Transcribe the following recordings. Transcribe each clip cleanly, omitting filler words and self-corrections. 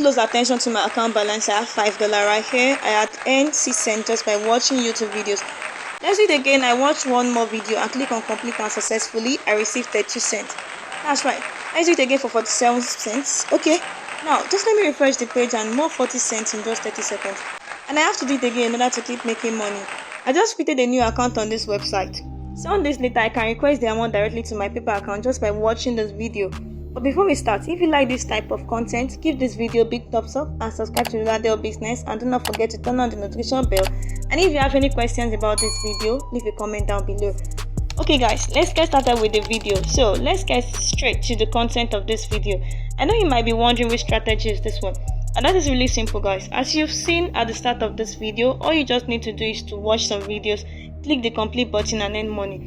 close attention to my account balance, I have $5 right here. I had earned 6 cents just by watching YouTube videos. Let's do it again. I watched one more video and click on complete and successfully. I received 32 cents. That's right. Let's do it again for 47 cents. Okay. Now, just let me refresh the page and more 40 cents in just 30 seconds. And I have to do it again in order to keep making money. I just created a new account on this website. 7 days later, I can request the amount directly to my PayPal account just by watching this video. But before we start, if you like this type of content, give this video a big thumbs up and subscribe to Roladel Business, and do not forget to turn on the notification bell. And if you have any questions about this video, leave a comment down below. Okay guys, let's get started with the video. So let's get straight to the content of this video. I know you might be wondering which strategy is this one, and that is really simple guys. As you've seen at the start of this video, all you just need to do is to watch some videos, click the complete button and earn money.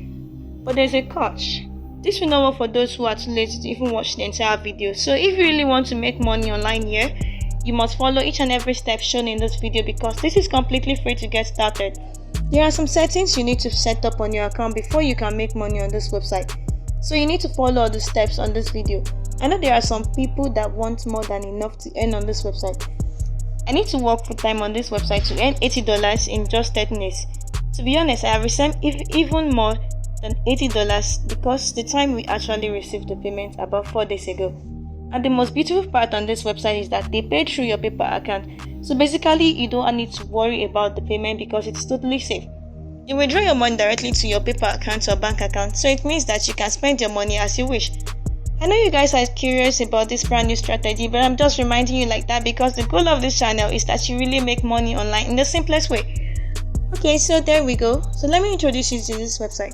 But there's a catch. This will not work for those who are too lazy to even watch the entire video. So if you really want to make money online here, you must follow each and every step shown in this video, because this is completely free to get started. There are some settings you need to set up on your account before you can make money on this website. So you need to follow all the steps on this video. I know there are some people that want more than enough to earn on this website. I need to work full time on this website to earn $80 in just 30 days. To be honest, I have received even more than $80 because the time we actually received the payment about 4 days ago. And the most beautiful part on this website is that they pay through your PayPal account. So basically, you don't need to worry about the payment because it's totally safe. You withdraw your money directly to your PayPal account or bank account, so it means that you can spend your money as you wish. I know you guys are curious about this brand new strategy, but I'm just reminding you like that because the goal of this channel is that you really make money online in the simplest way. Okay, so there we go. So let me introduce you to this website.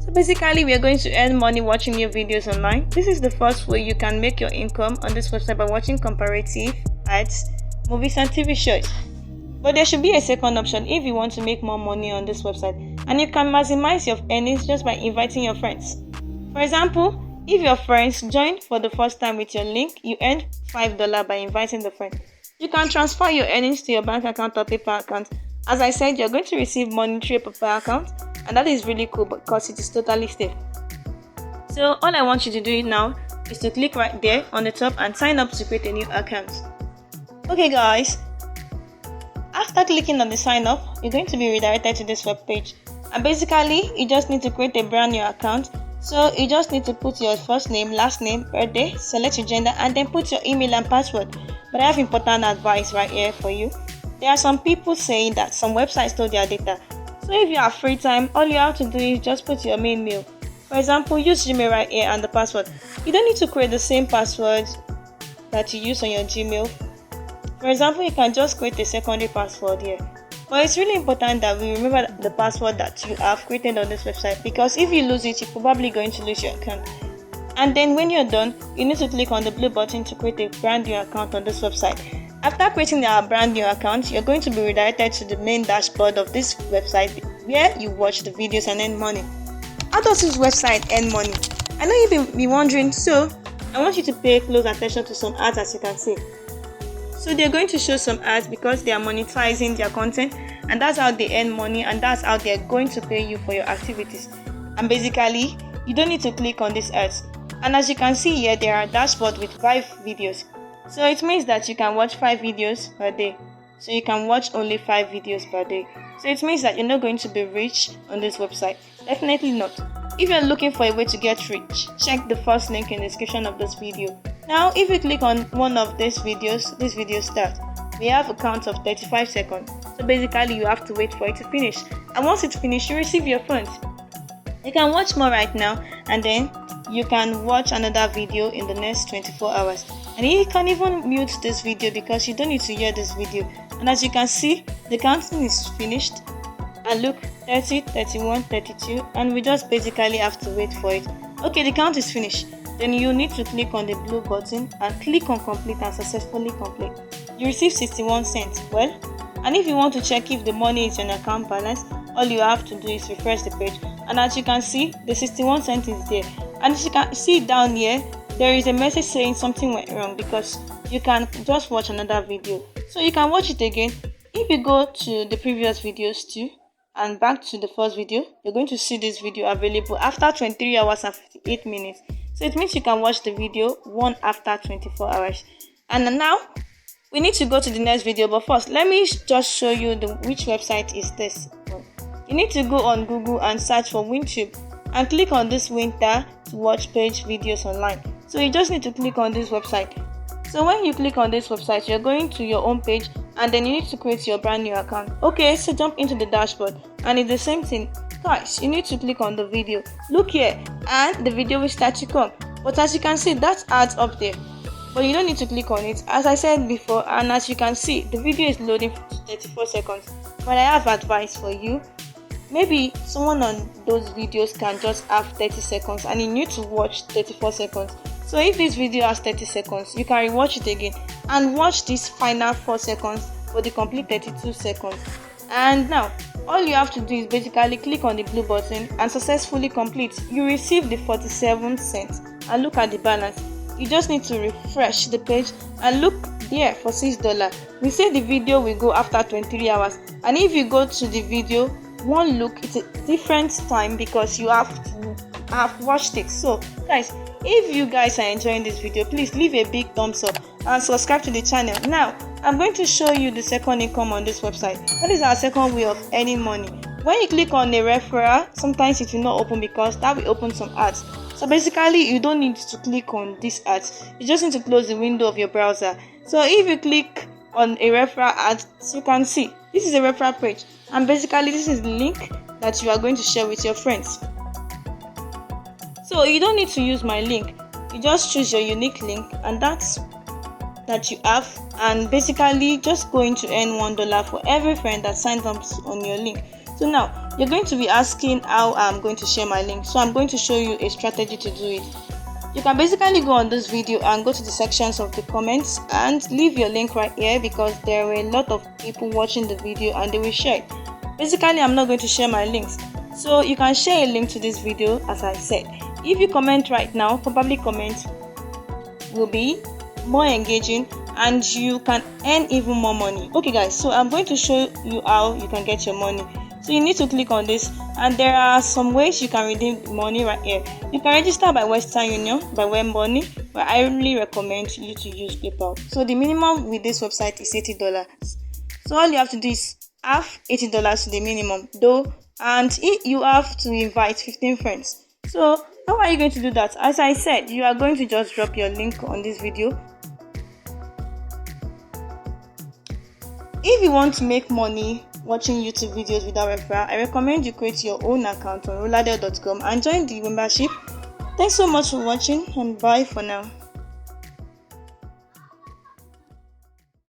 So basically, we are going to earn money watching new videos online. This is the first way you can make your income on this website, by watching comparative ads, movies and TV shows. But there should be a second option if you want to make more money on this website, and you can maximize your earnings just by inviting your friends. For example, if your friends join for the first time with your link, you earn $5 by inviting the friend. You can transfer your earnings to your bank account or PayPal account. As I said, you're going to receive money through your PayPal account, and that is really cool because it is totally safe. So all I want you to do now is to click right there on the top and sign up to create a new account. Okay guys, after clicking on the sign up, you're going to be redirected to this web page, and basically you just need to create a brand new account. So you just need to put your first name, last name, birthday, select your gender, and then put your email and password. But I have important advice right here for you. There are some people saying that some websites store their data. So if you have free time, all you have to do is just put your main mail. For example, use Gmail right here and the password. You don't need to create the same password that you use on your Gmail. For example, you can just create a secondary password here. But it's really important that we remember the password that you have created on this website, because if you lose it, you're probably going to lose your account. And then when you're done, you need to click on the blue button to create a brand new account on this website. After creating a brand new account, you're going to be redirected to the main dashboard of this website where you watch the videos and earn money. How does this website earn money? I know you've been wondering, so I want you to pay close attention to some ads, as you can see. So they're going to show some ads because they are monetizing their content, and that's how they earn money, and that's how they're going to pay you for your activities. And basically, you don't need to click on these ads. And as you can see here, there are dashboards with 5 videos. So it means that you can watch 5 videos per day. So you can watch only 5 videos per day. So it means that you're not going to be rich on this website. Definitely not. If you're looking for a way to get rich, check the first link in the description of this video. Now, if you click on one of these videos, this video starts. We have a count of 35 seconds. So basically, you have to wait for it to finish. And once it's finished, you receive your funds. You can watch more right now, and then you can watch another video in the next 24 hours. And you can even mute this video because you don't need to hear this video. And as you can see, the counting is finished. And look, 30, 31, 32, and we just basically have to wait for it. Okay, the count is finished. Then you need to click on the blue button and click on complete and successfully complete. You receive 61 cents. Well, and if you want to check if the money is in account balance, all you have to do is refresh the page. And as you can see, the 61 cents is there. And as you can see down here, there is a message saying something went wrong because you can just watch another video. So you can watch it again. If you go to the previous videos too and back to the first video, you're going to see this video available after 23 hours and 58 minutes. So it means you can watch the video one after 24 hours. And now We need to go to the next video, but first let me just show you which website is this. You need to go on Google and search for YouTube and click on this winter to watch page videos online. So you just need to click on this website. So when you click on this website, you're going to your home page and then you need to create your brand new account. Okay, so jump into the dashboard and it's the same thing. Guys, you need to click on the video. Look here, and the video will start to come. But as you can see, that's ads up there. But you don't need to click on it, as I said before, and as you can see, the video is loading for 34 seconds. But I have advice for you. Maybe someone on those videos can just have 30 seconds and you need to watch 34 seconds. So if this video has 30 seconds, you can rewatch it again and watch this final 4 seconds for the complete 32 seconds. And now, all you have to do is basically click on the blue button and successfully complete. You receive the 47 cents and look at the balance. You just need to refresh the page and look there for $6. We say the video will go after 23 hours, and if you go to the video one look, it's a different time because you have to have watched it. So guys, if you guys are enjoying this video, please leave a big thumbs up and subscribe to the channel. Now I'm going to show you the second income on this website. That is our second way of earning money. When you click on a referral, sometimes it will not open because that will open some ads. So basically, you don't need to click on these ads. You just need to close the window of your browser. So if you click on a referral ad, you can see this is a referral page, and basically this is the link that you are going to share with your friends. So you don't need to use my link. You just choose your unique link, and that's that you have, and basically just going to earn $1 for every friend that signs up on your link. So now you're going to be asking how I'm going to share my link. So I'm going to show you a strategy to do it. You can basically go on this video and go to the sections of the comments and leave your link right here, because there were a lot of people watching the video and they will share it. Basically, I'm not going to share my links, so you can share a link to this video. As I said, if you comment right now, probably comment will be more engaging and you can earn even more money. Okay guys, so I'm going to show you how you can get your money. So you need to click on this, and there are some ways you can redeem money right here. You can register by Western Union, by WebMoney, but I really recommend you to use PayPal. So the minimum with this website is $80. So all you have to do is have $80 to the minimum though, and you have to invite 15 friends. So how are you going to do that? As I said, you are going to just drop your link on this video. If you want to make money watching YouTube videos without referral, I recommend you create your own account on roladel.com and join the membership. Thanks so much for watching, and bye for now.